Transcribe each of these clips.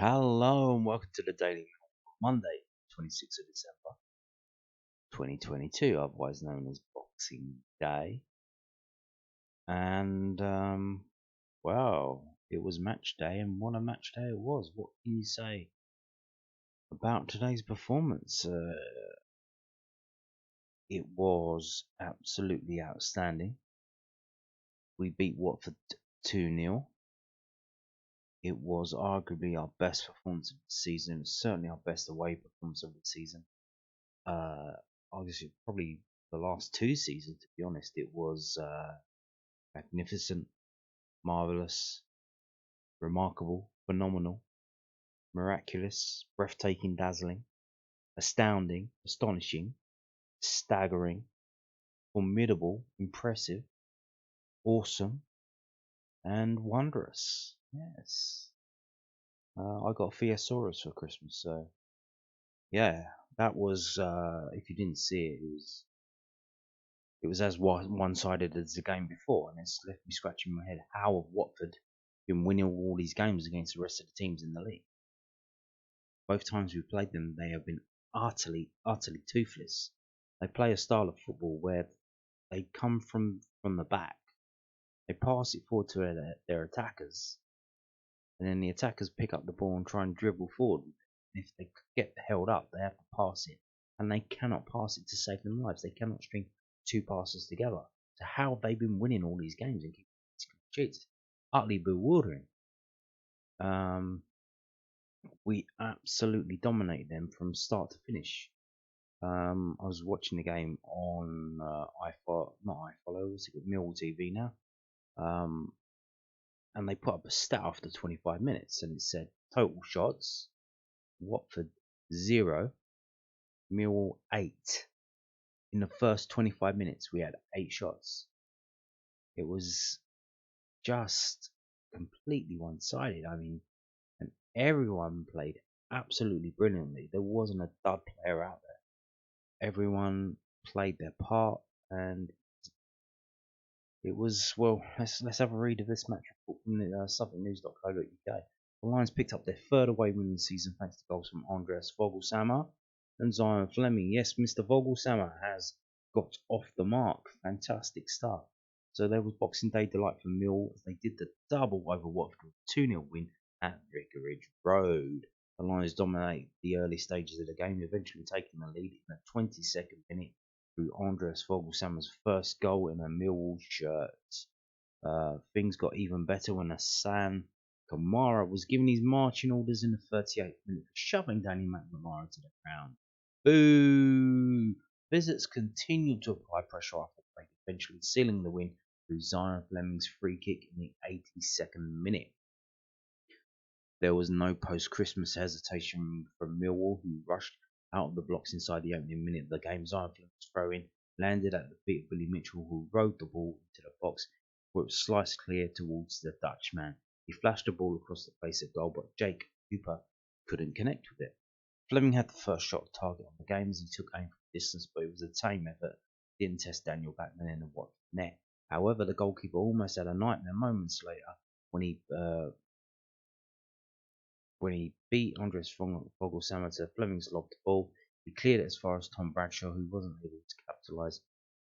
Hello and welcome to the Daily Mail, Monday, 26th of December, 2022, otherwise known as Boxing Day. And, well, it was match day, and what a match day it was. What can you say about today's performance? It was absolutely outstanding. We beat Watford 2-0. It was arguably our best performance of the season, certainly our best away performance of the season. Obviously, probably the last two seasons, to be honest. It was magnificent, marvelous, remarkable, phenomenal, miraculous, breathtaking, dazzling, astounding, astonishing, staggering, formidable, impressive, awesome, and wondrous. Yes. I got a Theosaurus for Christmas, so yeah, that was. If you didn't see it, it was as one-sided as the game before, and it's left me scratching my head. How have Watford been winning all these games against the rest of the teams in the league? Both times we played them, they have been utterly toothless. They play a style of football where they come from the back, they pass it forward to their attackers, and then the attackers pick up the ball and try and dribble forward. If they get held up, they have to pass it, and they cannot pass it to save their lives. They cannot string two passes together. So how have they been winning all these games and keeping cheats? Utterly bewildering. We absolutely dominated them from start to finish. I was watching the game on what's it called, Millwall TV now. And they put up a stat after 25 minutes, and it said total shots: Watford 0, Millwall 8. In the first 25 minutes, we had 8 shots. It was just completely one-sided. I mean, and everyone played absolutely brilliantly. There wasn't a dud player out there. Everyone played their part, and it was, well, let's have a read of this match report from the suffolknews.co.uk. The Lions picked up their third away win in the season thanks to goals from Andreas Vogelsammer and Zion Fleming. Yes, Mr. Vogelsammer has got off the mark. Fantastic stuff. So there was Boxing Day delight for Mill as they did the double over Watford with a 2-0 win at Vicarage Road. The Lions dominate the early stages of the game, eventually taking the lead in the 22nd minute through Andreas Vogelsammer's first goal in a Millwall shirt. Things got even better when Hassan Kamara was given his marching orders in the 38th minute for shoving Danny McNamara to the ground. Boo! Visitors continued to apply pressure after break, eventually sealing the win through Zion Fleming's free kick in the 82nd minute. There was no post-Christmas hesitation from Millwall, who rushed out of the blocks inside the opening minute of the game. Zion Fleming's throw-in landed at the feet of Billy Mitchell, who rode the ball into the box, where it was sliced clear towards the Dutchman. He flashed the ball across the face of goal, but Jake Cooper couldn't connect with it. Fleming had the first shot target on the game as he took aim from distance, but it was a tame effort. Didn't test Daniel Backman in the Watford net. However, the goalkeeper almost had a nightmare moments later when he beat Andres Vogelsammer to Fleming's lobbed ball. He cleared it as far as Tom Bradshaw, who wasn't able to capitalise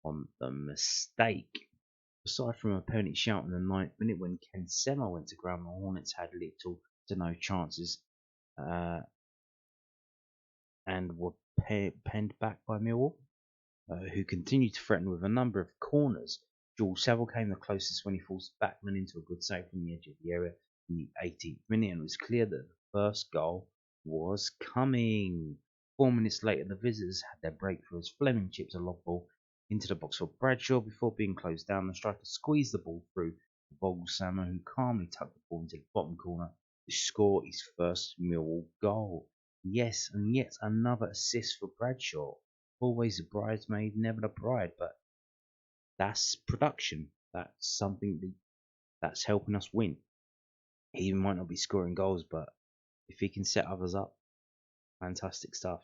on the mistake. Aside from a penalty shout in the 9th minute when Ken Sema went to ground, the Hornets had little to no chances and were penned back by Millwall, who continued to threaten with a number of corners. George Saville came the closest when he forced Backman into a good save from the edge of the area in the 18th minute, and it was clear that the first goal was coming. 4 minutes later, the visitors had their breakthrough as Fleming chipped a lob ball into the box for Bradshaw before being closed down. The striker squeezed the ball through to Vogelsammer, who calmly tucked the ball into the bottom corner to score his first Millwall goal. Yes, and yet another assist for Bradshaw. Always a bridesmaid, never the bride, but that's production. That's something that's helping us win. He might not be scoring goals, but if he can set others up, fantastic stuff.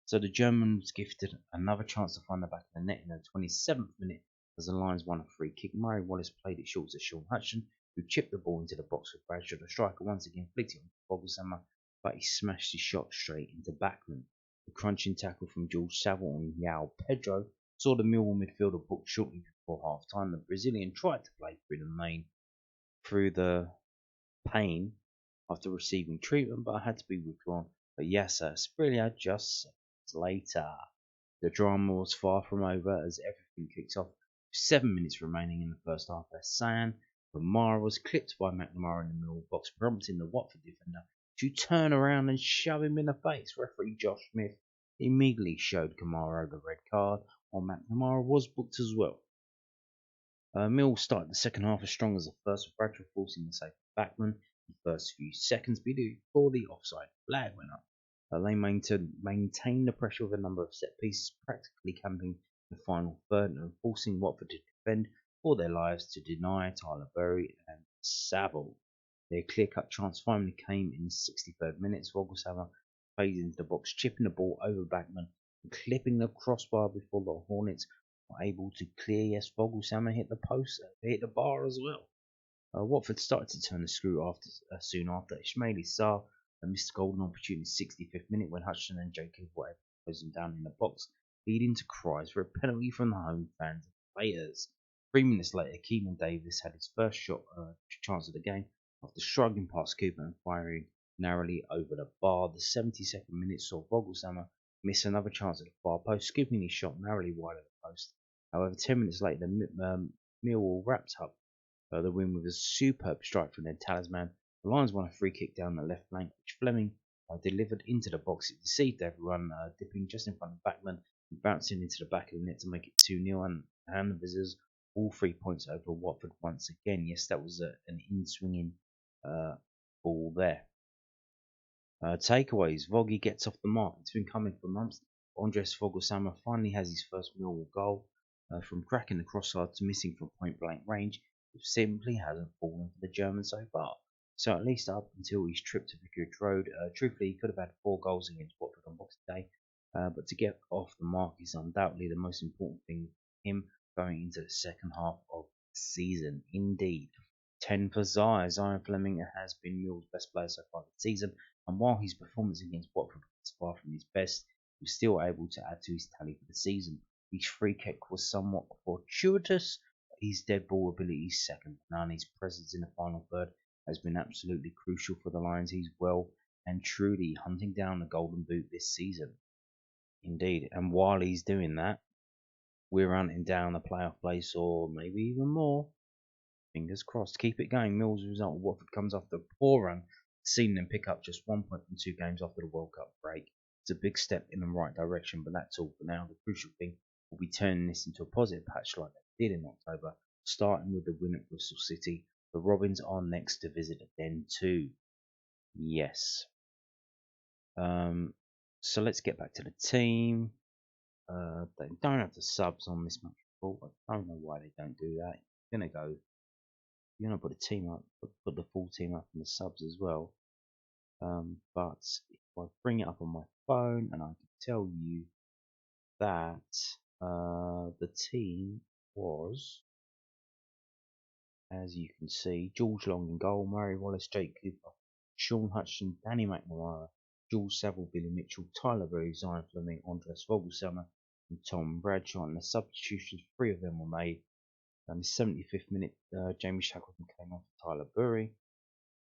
So the German was gifted another chance to find the back of the net in the 27th minute as the Lions won a free kick. Murray Wallace played it short to Sean Hutchinson, who chipped the ball into the box with Bradshaw. The striker once again flicked it on Vogelsammer, but he smashed his shot straight into backman. The crunching tackle from George Saville and João Pedro saw the Millwall midfielder booked shortly before half-time. The Brazilian tried to play through the pain after receiving treatment, but had to be withdrawn. But Yasser Asprilla just seconds later. The drama was far from over as everything kicked off. With 7 minutes remaining in the first half, Hassan Kamara was clipped by McNamara in the middle box, prompting the Watford defender to turn around and shove him in the face. Referee Josh Smith immediately showed Kamara the red card, while McNamara was booked as well. Mill started the second half as strong as the first, with Bradshaw forcing the save of Backman in the first few seconds before the offside flag went up. They maintained the pressure with a number of set pieces, practically camping the final third and forcing Watford to defend for their lives to deny Tyler Burry and Saville. Their clear-cut chance finally came in the 63rd minute. Vogelsammer phased into the box, chipping the ball over Backman and clipping the crossbar before the Hornets were able to clear. Yes, Vogelsammer hit the post, hit the bar as well. Watford started to turn the screw soon after. Ismaili Sarr missed a golden opportunity in the 65th minute when Hutchinson and Jacob were closed him down in the box, leading to cries for a penalty from the home fans and players. 3 minutes later, Keenan Davis had his first chance of the game after shrugging past Cooper and firing narrowly over the bar. The 72nd minute saw Vogelsammer miss another chance at the far post, scooping his shot narrowly wide of the post. However, 10 minutes later, Millwall wrapped up the win with a superb strike from their talisman. The Lions won a free kick down the left flank, which Fleming delivered into the box. It deceived everyone, dipping just in front of Backman and bouncing into the back of the net to make it 2-0, and the visitors all 3 points over Watford once again. Yes, that was an in-swinging ball there. Takeaways. Voggy gets off the mark. It's been coming for months. Andres Vogelsammer finally has his first Millwall goal. From cracking the crossbar to missing from point-blank range, it simply hasn't fallen for the German so far. So at least up until his trip to Vicarage Road, truthfully, he could have had 4 goals against Watford on Boxing Day. But to get off the mark is undoubtedly the most important thing for him going into the second half of the season. Indeed. 10 for Zion. Zion Fleming has been Millwall's best player so far this season, and while his performance against Watford was far from his best, he was still able to add to his tally for the season. His free kick was somewhat fortuitous, but his dead ball ability is second to none. His presence in the final third has been absolutely crucial for the Lions. He's well and truly hunting down the golden boot this season. Indeed, and while he's doing that, we're hunting down a playoff place or maybe even more. Fingers crossed. Keep it going. Mill's result of Watford comes after a poor run, seeing them pick up just 1 point from 2 games after the World Cup break. It's a big step in the right direction, but that's all for now. The crucial thing will be turning this into a positive patch like they did in October, starting with the win at Bristol City. The Robins are next to visit Den too. Yes. So let's get back to the team. They don't have the subs on this match report. I don't know why they don't do that. You're gonna put the team up, put the full team up and the subs as well. But if I bring it up on my phone, and I can tell you that the team was, as you can see, George Long in goal, Murray Wallace, Jake Cooper, Sean Hutchinson, Danny McNamara, Jules Saville, Billy Mitchell, Tyler Berry, Zion Fleming, Andres Vogelsammer, and Tom Bradshaw. And the substitutions, 3 of them were made. In the 75th minute, Jamie Shackleton came on for Tyler Burry.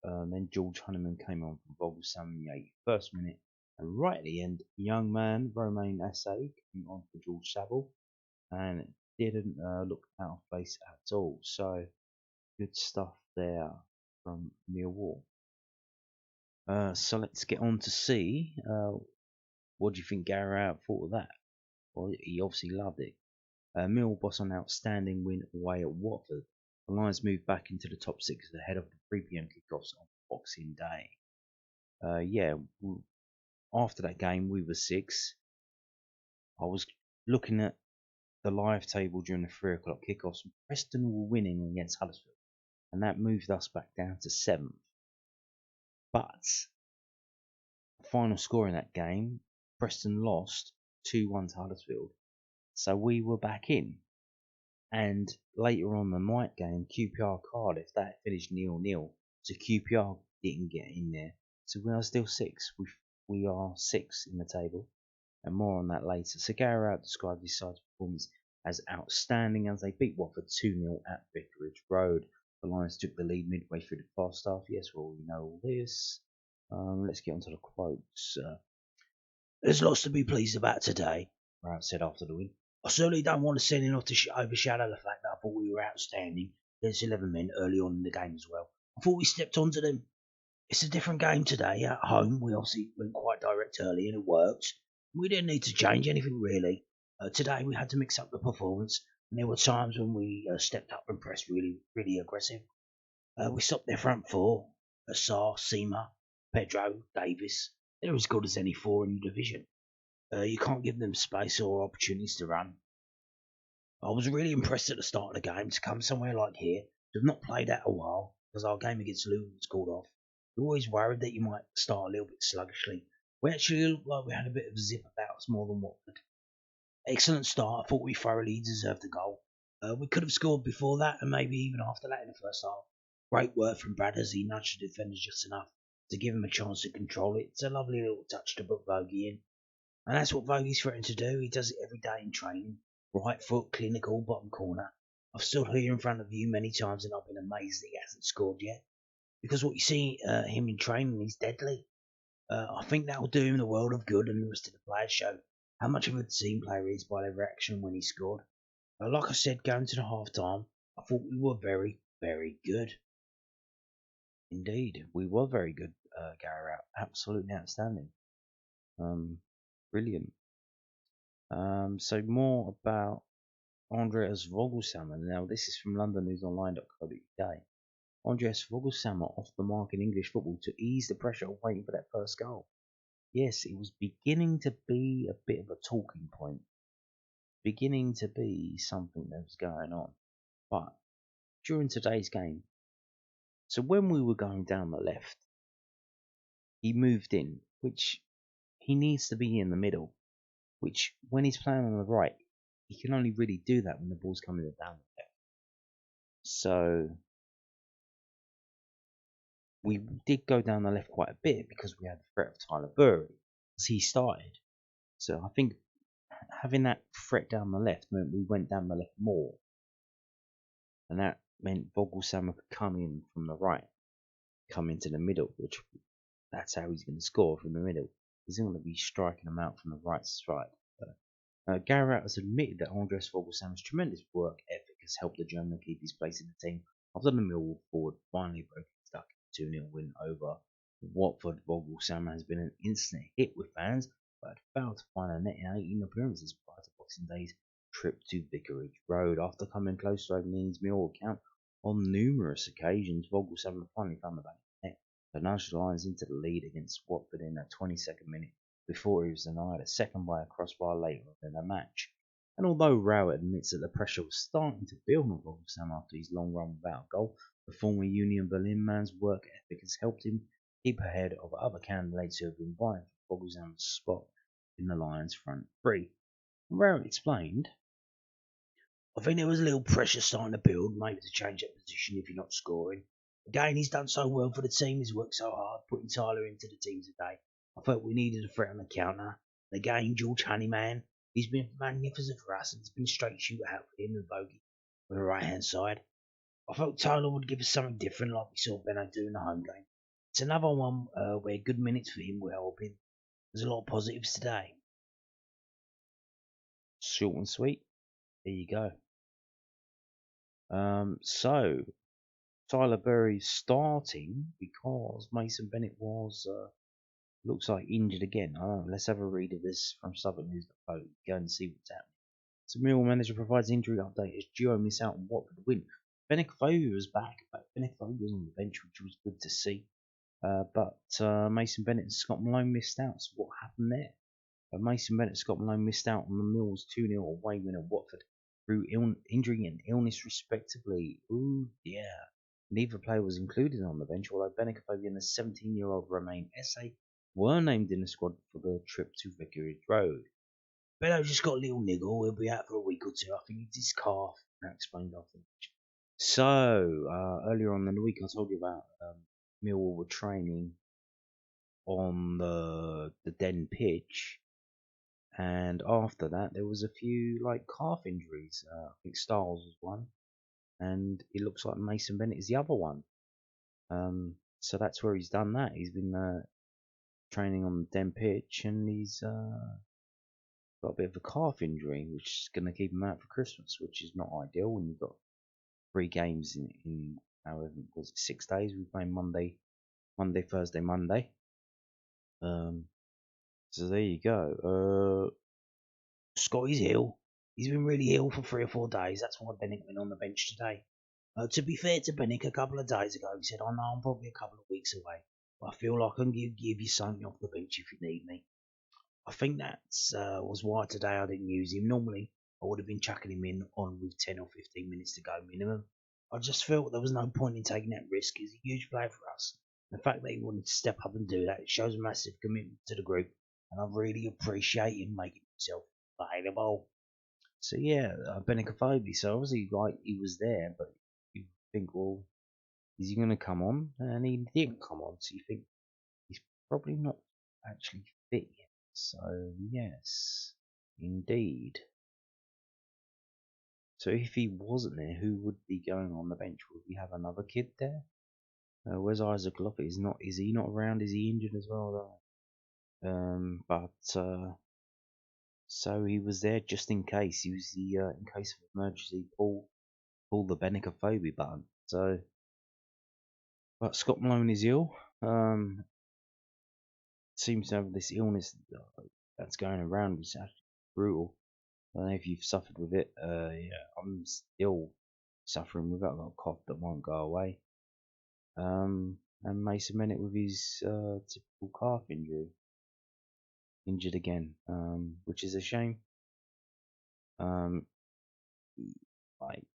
Then George Honeyman came on from Vogelsammer in the 81st minute. And right at the end, young man Romain Assay came on for George Saville, and it didn't look out of place at all. So good stuff there from Millwall. So let's get on to see what do you think Gary Rowett thought of that? Well, he obviously loved it. Millwall boss on an outstanding win away at Watford. The Lions moved back into the top 6 ahead of the 3 p.m. kickoffs on Boxing Day. After that game, we were 6. I was looking at the live table during the 3 o'clock kickoffs. Preston were winning against Huddersfield, and that moved us back down to 7th. But the final score in that game, Preston lost 2-1 to Huddersfield, so we were back in. And later on the night game, QPR Cardiff, that finished 0-0, so QPR didn't get in there. So we are still six. We are six in the table, and more on that later. So Gareth described his side's performance as outstanding as they beat Watford 2-0 at Vicarage Road. The Lions took the lead midway through the first half. Yes, well, we know all this. Let's get on to the quotes. There's lots to be pleased about today, Ralph said after the win. I certainly don't want to send enough to overshadow the fact that I thought we were outstanding against 11 men early on in the game as well. I thought we stepped onto them. It's a different game today. At home, we obviously went quite direct early and it worked. We didn't need to change anything really. Today, we had to mix up the performance, and there were times when we stepped up and pressed really, really aggressive. We stopped their front four, Assar, Seema, Pedro, Davis. They're as good as any four in the division. You can't give them space or opportunities to run. I was really impressed at the start of the game to come somewhere like here. We've not played that a while because our game against Luton was called off. We're always worried that you might start a little bit sluggishly. We actually looked like we had a bit of zip about us more than Watford. Excellent start. I thought we thoroughly deserved the goal. We could have scored before that and maybe even after that in the first half. Great work from Brad as he nudged the defenders just enough to give him a chance to control it. It's a lovely little touch to put Vogie in. And that's what Vogie's threatened to do. He does it every day in training. Right foot, clinical, bottom corner. I've stood here in front of you many times and I've been amazed that he hasn't scored yet. Because what you see him in training, he's deadly. I think that will do him the world of good, and the rest of the players show how much of a team player he is by their reaction when he scored. Like I said, going to the half time, I thought we were very, very good. Indeed, we were very good, Gareth. Absolutely outstanding. Brilliant. So more about Andreas Vogelsammer. Now, this is from londonnewsonline.co.uk. Andreas Vogelsammer off the mark in English football to ease the pressure of waiting for that first goal. Yes, it was beginning to be a bit of a talking point. Beginning to be something that was going on. But during today's game, so when we were going down the left, he moved in, which he needs to be in the middle, which when he's playing on the right, he can only really do that when the ball's coming down the left. So we did go down the left quite a bit because we had the threat of Tyler Burry as he started. So I think having that threat down the left meant we went down the left more. And that meant Vogelsammer could come in from the right, come into the middle, which that's how he's going to score from the middle. He's going to be striking them out from the right side. Gareth has admitted that Andreas Vogelsammer's tremendous work ethic has helped the German keep his place in the team after the Millwall forward finally broke his duck 2-0 win over Watford. Vogelsammer has been an instant hit with fans, but had failed to find a net in 18 appearances prior to Boxing Day's trip to Vicarage Road. After coming close to opening his Millwall account on numerous occasions, Vogelsammer finally found the back of the net to nudge the Lions into the lead against Watford in the 22nd minute before he was denied a second by a crossbar later in the match. And although Rowett admits that the pressure was starting to build on Vogelsammer after his long run without a goal, the former Union Berlin man's work ethic has helped him keep ahead of other candidates who have been vying for Vogelsammer's spot in the Lions' front three. Rowett explained, I think there was a little pressure starting to build, maybe to change that position if you're not scoring. Again, he's done so well for the team, he's worked so hard, putting Tyler into the team today. I felt we needed a threat on the counter. And again, George Honeyman, he's been magnificent for us, and it's been straight shootout for him and Vogie on the right hand side. I felt Tyler would give us something different like we saw Benno do in the home game. It's another one where good minutes for him were helping. There's a lot of positives today. Short and sweet. There you go. So Tyler Berry's starting because Mason Bennett was looks like injured again. I don't know. Let's have a read of this from Southern News. Go and see what's happening. So Millwall manager provides injury update as Duo miss out on Watford win. Benik Fogu was back, but Benik Fogu was on the bench, which was good to see. But Mason Bennett and Scott Malone missed out. So what happened there? Mason Bennett and Scott Malone missed out on the Millwall's 2-0 away win at Watford through injury and illness respectively. Ooh, yeah. Neither player was included on the bench, although Benik Fogu and the 17-year-old Romain Esse were named in the squad for the trip to Vicarage Road. Benno just got a little niggle. He'll be out for a week or two. I think it's his calf. I explained after the match. So, earlier on in the week, I told you about Millwall were training on the Den pitch, and after that there was a few like calf injuries. I think Styles was one, and it looks like Mason Bennett is the other one. So that's where he's done that. He's been training on the Den pitch, and he's got a bit of a calf injury, which is going to keep him out for Christmas, which is not ideal when you've got 3 games in however was it 6 days. We play Monday, Thursday, Monday. So there you go. Scotty's ill. He's been really ill for 3 or 4 days. That's why Bennett went on the bench today. To be fair to Bennett, a couple of days ago, he said, "I know I'm probably a couple of weeks away, but I feel like I can give you something off the bench if you need me." I think that was why today I didn't use him. Normally, I would have been chucking him in on with 10 or 15 minutes to go minimum. I just felt there was no point in taking that risk. He's a huge player for us. The fact that he wanted to step up and do that, it shows a massive commitment to the group, and I really appreciate him making himself available. So yeah, Benicophobe. So obviously, like he was there, but you think, well, is he going to come on? And he didn't come on, so you think he's probably not actually fit yet. So yes, indeed. So if he wasn't there, who would be going on the bench? Would we have another kid there? Where's Isaac Lockett? Is he not around? Is he injured as well? But so he was there just in case. He was the in case of emergency pull the Benicophobe button. So, but Scott Malone is ill. Seems to have this illness that's going around. It's actually brutal. I don't know if you've suffered with it. Yeah, I'm still suffering with it. I've got a cough that won't go away. And Mason Bennett with his typical calf injury, injured again, which is a shame. Like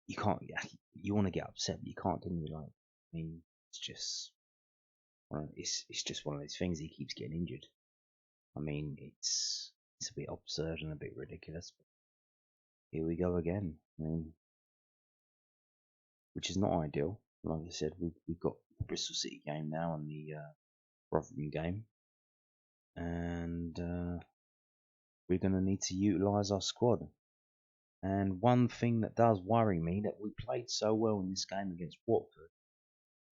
you can't, you want to get upset, but you can't, can you? Like, I mean, it's just, it's just one of those things. He keeps getting injured. I mean, it's a bit absurd and a bit ridiculous. But here we go again. I mean, which is not ideal. Like I said, we've got the Bristol City game now and the Rotherham game, and we're going to need to utilise our squad. And one thing that does worry me that we played so well in this game against Watford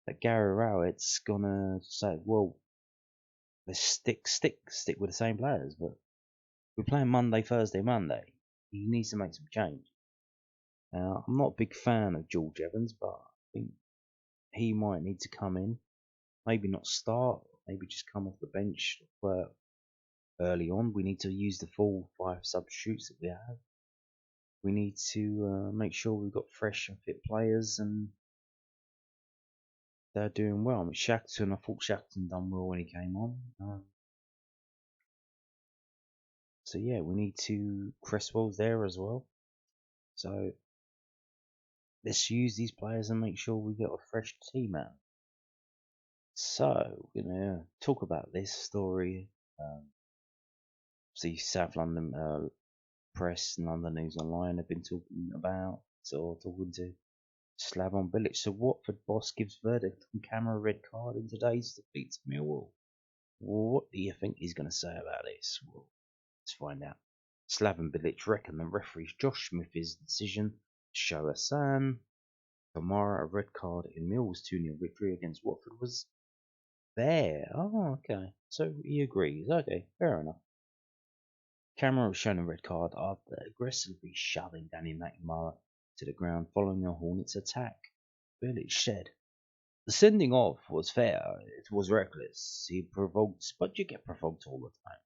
that Gary Rowett's gonna say, well, let's stick with the same players, but we're playing Monday, Thursday, Monday. He needs to make some change. I'm not a big fan of George Evans, but I think he might need to come in. Maybe not start, maybe just come off the bench early on. We need to use the full 5 substitutes that we have. We need to make sure we've got fresh and fit players and they're doing well. I mean, Shackleton, I thought Shackleton done well when he came on. So yeah, we need to Cresswell's there as well. So let's use these players and make sure we get a fresh team out. So we're gonna talk about this story. See, South London press and London News Online have been talking about or talking to Slaven Bilic. So Watford boss gives verdict on camera red card in today's defeat to Millwall. What do you think he's going to say about this? Well, let's find out. Slaven Bilic reckon the referee Josh Smith's decision to show Hassan Kamara a red card in Millwall's 2-0 victory against Watford was fair. Oh, okay. So he agrees. Okay, fair enough. Kamara was shown a red card after aggressively shoving Danny McNamara to the ground following a Hornets attack. Bilic said, "The sending off was fair. It was reckless. He provoked, but you get provoked all the time.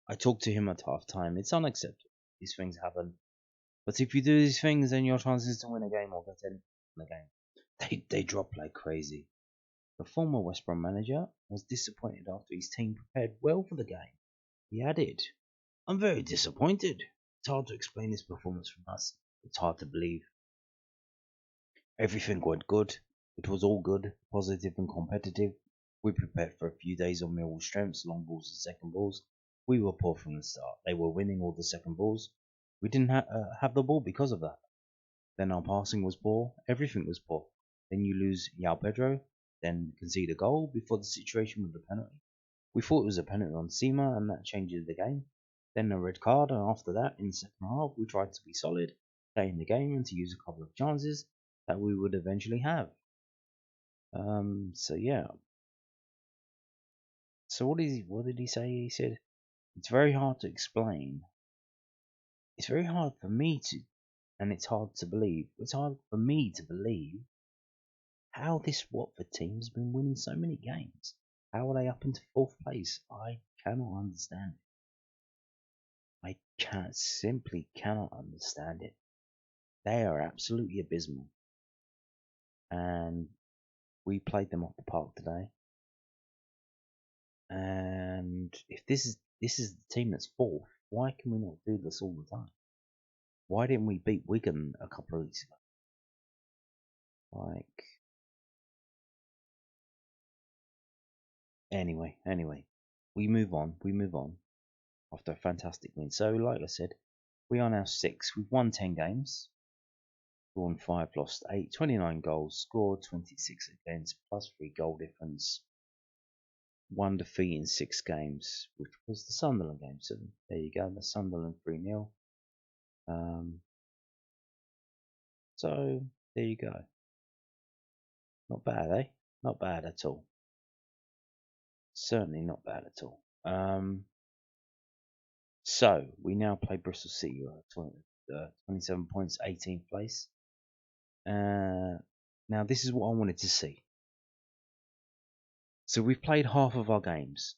I talked to him at half time. It's unacceptable. These things happen. But if you do these things, then your chances to win a game or get in the game, they drop like crazy." The former West Brom manager was disappointed after his team prepared well for the game. He added, "I'm very disappointed. It's hard to explain this performance from us. It's hard to believe. Everything went good. It was all good, positive and competitive. We prepared for a few days on Millwall's strengths, long balls and second balls. We were poor from the start. They were winning all the second balls. We didn't have the ball because of that. Then our passing was poor. Everything was poor. Then you lose Yao Pedro, then concede a goal before the situation with the penalty. We thought it was a penalty on Seema, and that changes the game. Then a red card, and after that, in the second half, we tried to be solid, stay in the game, and to use a couple of chances that we would eventually have. So yeah. So what did he say? He said, it's very hard to explain. It's very hard for me to, and it's hard to believe. It's hard for me to believe how this Watford team has been winning so many games. How are they up into 4th place? I cannot understand it. I simply cannot understand it. They are absolutely abysmal. And we played them off the park today. And if this is the team that's 4th, why can we not do this all the time? Why didn't we beat Wigan a couple of weeks ago? Anyway, we move on after a fantastic win. So, like I said, we are now 6. We've won 10 games, drawn 5, lost 8, 29 goals, scored 26 against, plus 3 goal difference, 1 defeat in 6 games, which was the Sunderland game. So there you go, the Sunderland 3-0. So there you go. Not bad, eh? Not bad at all. Certainly not bad at all. So we now play Bristol City, 27 points, 18th place. Now this is what I wanted to see. So we've played half of our games.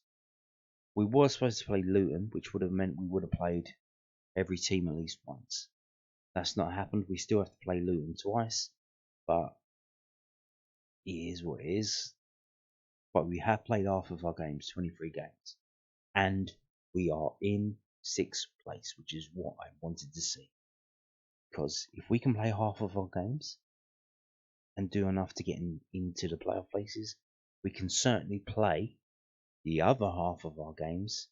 We were supposed to play Luton, which would have meant we would have played every team at least once. That's not happened. We still have to play Luton twice, but it is what it is. But we have played half of our games, 23 games, and we are in 6th place, which is what I wanted to see. Because if we can play half of our games and do enough to get into the playoff places, we can certainly play the other half of our games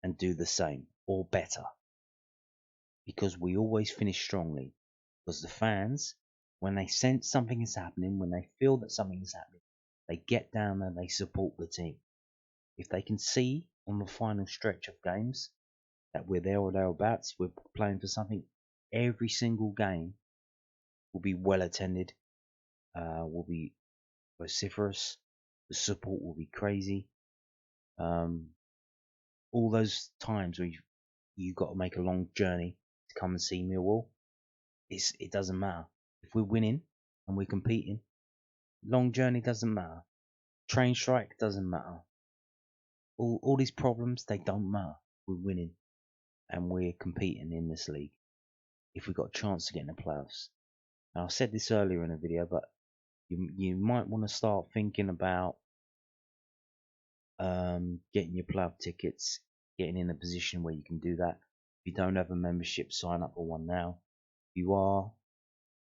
and do the same or better. Because we always finish strongly. Because the fans, when they sense something is happening, when they feel that something is happening, they get down and they support the team. If they can see on the final stretch of games that we're there or thereabouts, we're playing for something, every single game will be well attended, will be vociferous, the support will be crazy. All those times where you got to make a long journey to come and see Millwall, it doesn't matter. If we're winning and we're competing, long journey doesn't matter. Train strike doesn't matter. All these problems, they don't matter. We're winning and we're competing in this league. If we've got a chance to get in the playoffs. Now, I said this earlier in the video, but you might want to start thinking about getting your playoff tickets, getting in a position where you can do that. If you don't have a membership, sign up for one now. If you are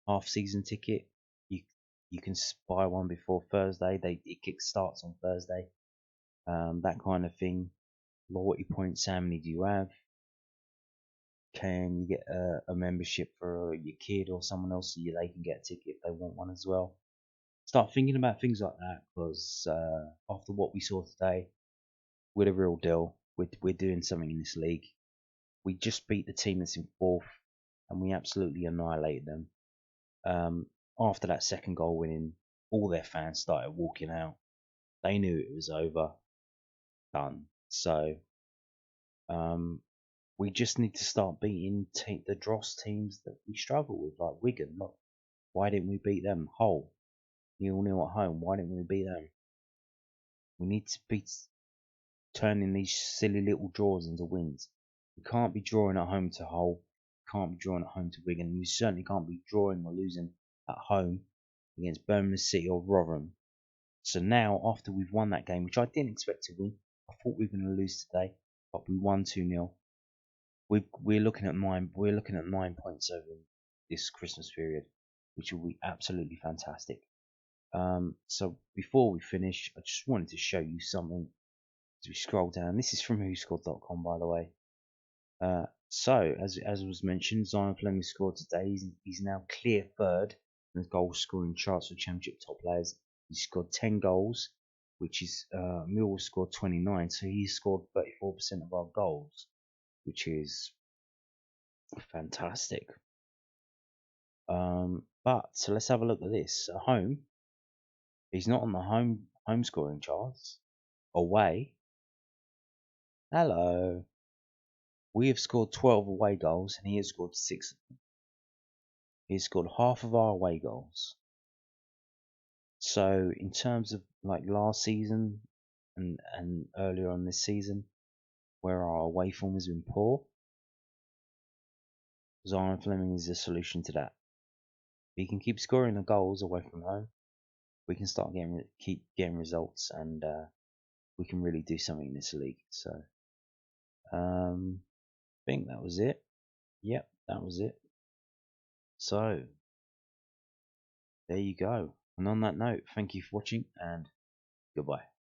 half season ticket, you can buy one before Thursday. It kick starts on Thursday. That kind of thing. Loyalty points, how many do you have? Can you get a membership for your kid or someone else so they can get a ticket if they want one as well? Start thinking about things like that, because after what we saw today, we're the real deal. We're doing something in this league. We just beat the team that's in 4th, and we absolutely annihilated them. After that second goal winning, all their fans started walking out. They knew it was over, done. So we just need to start beating the dross teams that we struggle with, like Wigan. Look, why didn't we beat them? Hull, 0-0 at home. Why didn't we beat them? We need to be turning these silly little draws into wins. We can't be drawing at home to Hull. We can't be drawing at home to Wigan. We certainly can't be drawing or losing at home against Birmingham City or Rotherham. So now, after we've won that game, which I didn't expect to win, I thought we were going to lose today, but we won 2-0. We're looking at 9 points over this Christmas period, which will be absolutely fantastic. So before we finish, I just wanted to show you something. As we scroll down, this is from whoscored.com, by the way. So as was mentioned, Zion Fleming scored today. He's now clear third in the goal scoring charts for Championship top players. He scored 10 goals which is Millwall scored 29, so he scored 34% of our goals, which is fantastic. But so let's have a look at this. At home, he's not on the home scoring charts. Away, hello. We have scored 12 away goals, and he has scored 6. He has scored half of our away goals. So in terms of like last season and earlier on this season, where our away form has been poor, Zion Fleming is the solution to that. If he can keep scoring the goals away from home, we can keep getting results, and we can really do something in this league. So I think that was it. Yep, that was it. So there you go. And on that note, thank you for watching, and goodbye.